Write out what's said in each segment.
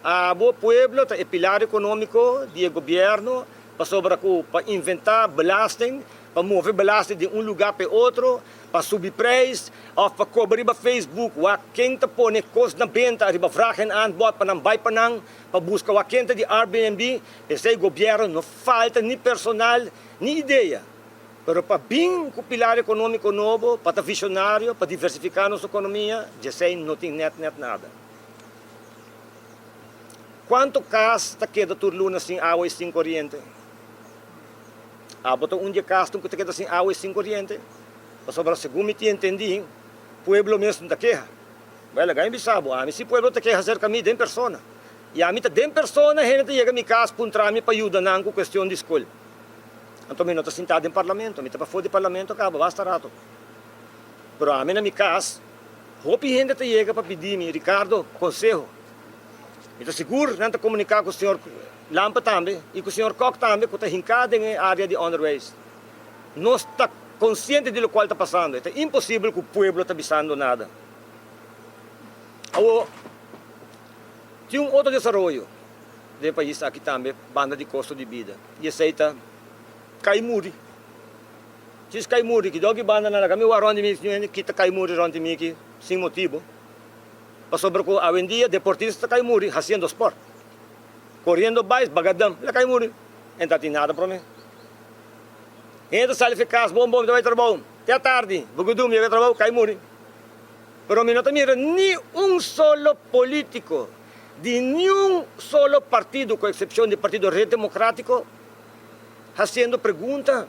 o pueblo é pilar econômico do governo, para inventar belasting, para mover belasting de lugar para outro, para subir preço, ou para cobrir para Facebook, quem está põe custo na venda, riba vragen aanbod, para buscar a quem de Airbnb, esse governo não falta nem personal, nem ideia. Pero para bem com o pilar econômico novo, para visionário, para diversificar nossa economia, já sei, não tem net nada. Quanto casa está queda turluna sem água e sem corrente? Botou dia casa que está queda sem água e sem corrente? Para segundo me entendi, o pueblo mesmo está queja. Vai lá, ganha sabe, se o pueblo está queja cerca de mim, 10 pessoas. E a mim está 10 pessoas, a gente chega a minha casa para entrar para ajudar com questão de escola. Então, eu não estou sentado em parlamento, eu estou para fora do parlamento, acaba, basta rato. Mas a mim, na minha casa, roupa e gente chega para pedir-me, Ricardo, conselho. Eu estou seguro de comunicar com o senhor Lampa também, e com o senhor Koch também, que está hincado na área de underways. Não está consciente do que está passando. É impossível que o povo está avisando nada. Tem outro desenvolvimento do país aqui também, banda de custo de vida. E aceita Kaimuri. Diz Kaimuri, que dog banda na kami waron de mim, kita Kaimuri ron de mim que sem motivo. Para sobre ko hoje em dia deportista Kaimuri fazendo sport. Correndo mais bagadam, la Kaimuri. Então tem nada para mim. Então sai eficaz, bom, vai trabalhar. Até tarde, bugudum, vai trabalhar Kaimuri. Pero não mira nem solo político de nenhum solo partido, com exceção do Partido Red Democrático, fazendo pergunta,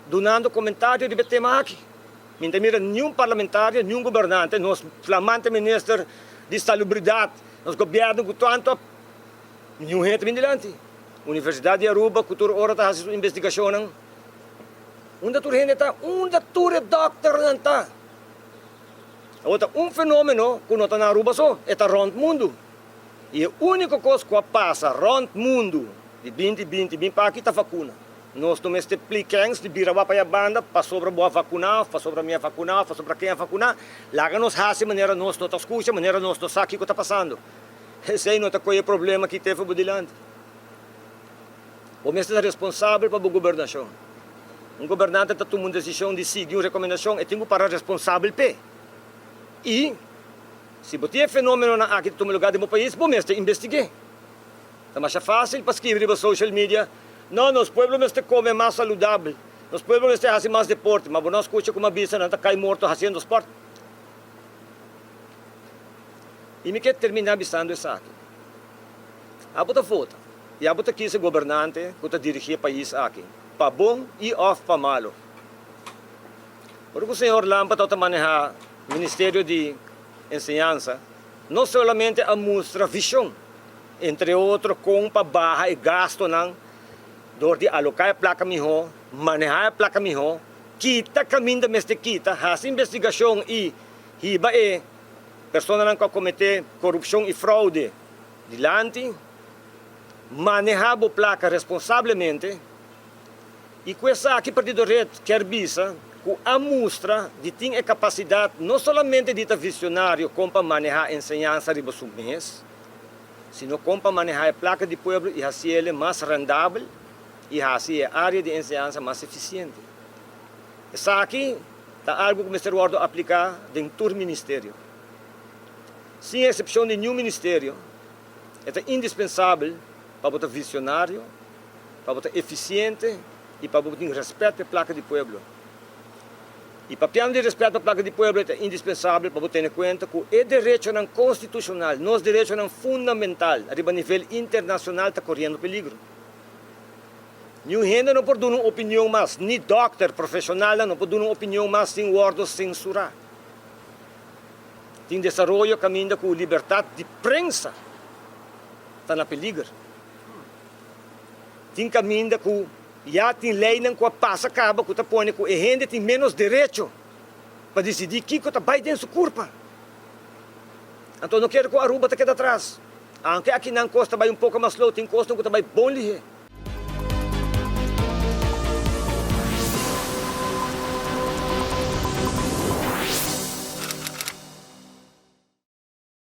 donando comentário de tema aqui. Não mira nenhum parlamentário, nenhum governante, nosso flamante ministro de salubridade, nosso governo com tanto, nenhum gente vem delante. Universidade de Aruba, cultura hora está fazendo investigação. Onde a gente está? Onde a doutor não está? Fenômeno que não está na Aruba só, é rond mundo. E a única coisa que passa rond mundo, de 2020, bem para aqui está vacuna. Nós tomamos plicães de birawa para a banda, para sobre a boa vacuna, para sobre a minha vacuna, para sobre a quem é vacuna. Lá nos hace maneira nós não escuta, maneira nós não sabe o que está passando. Esse aí não está com o problema que teve por delante. O mestre é responsável para a governação. Um governante está tomando decisão de seguir uma recomendação e tem que parar responsável para. E, se você fenômeno aqui no lugar do meu país, bom mestre, investigue. É mais fácil para escrever para social media. Não, nos pueblos mestre come mais saudável. Nos pueblos mestre fazem mais deporte, mas nós escuta como a bisa não está cai morto fazendo esporte. E me quer terminar avisando isso aqui. A bota foto. E a bota aqui esse governante que está dirigindo o país aqui. Para bom e para malo. Porque o senhor Lampa está manejando o Ministério de Enseñança, não somente a mostra visão, entre outros, com para barra e gasto não, dor de alocar a placa melhor, manejar a placa melhor, kita caminho da mestre kita, faz investigação e hiba e pessoa não cometer corrupção e fraude dilante, manejar a placa responsavelmente, e com essa aqui partido red quer visa que a mostra de ter a capacidade não somente de ter visionário como para manejar a ensinança de seu mês, sino como para manejar a placa de povo e fazer ele mais rendável e fazer a área de ensinança mais eficiente. Essa aqui está algo que o Mr. Wardo aplicar dentro do ministério. Sem exceção de nenhum ministério, é indispensável para botar visionário, para botar eficiente e para botar respeito à placa de povo. E para piano de respeito à placa de povo é indispensável para ter em conta que é direito não constitucional, nosso direito não fundamental, a nível internacional está correndo peligro. Nenhum gente não pode dar uma opinião mais, nem doctor profissional não pode dar uma opinião mais sem Wardo censurar. Tem desenvolvimento caminho com liberdade de prensa, está na peligro. Tem caminho com já tem lei não que passa acaba que está põe que a gente tem menos direito para decidir o que está vai dentro do corpo. Então não quero que a Aruba está aqui atrás. Aunque aqui não costa vai um pouco mais low, tem costa que está vai bom ali.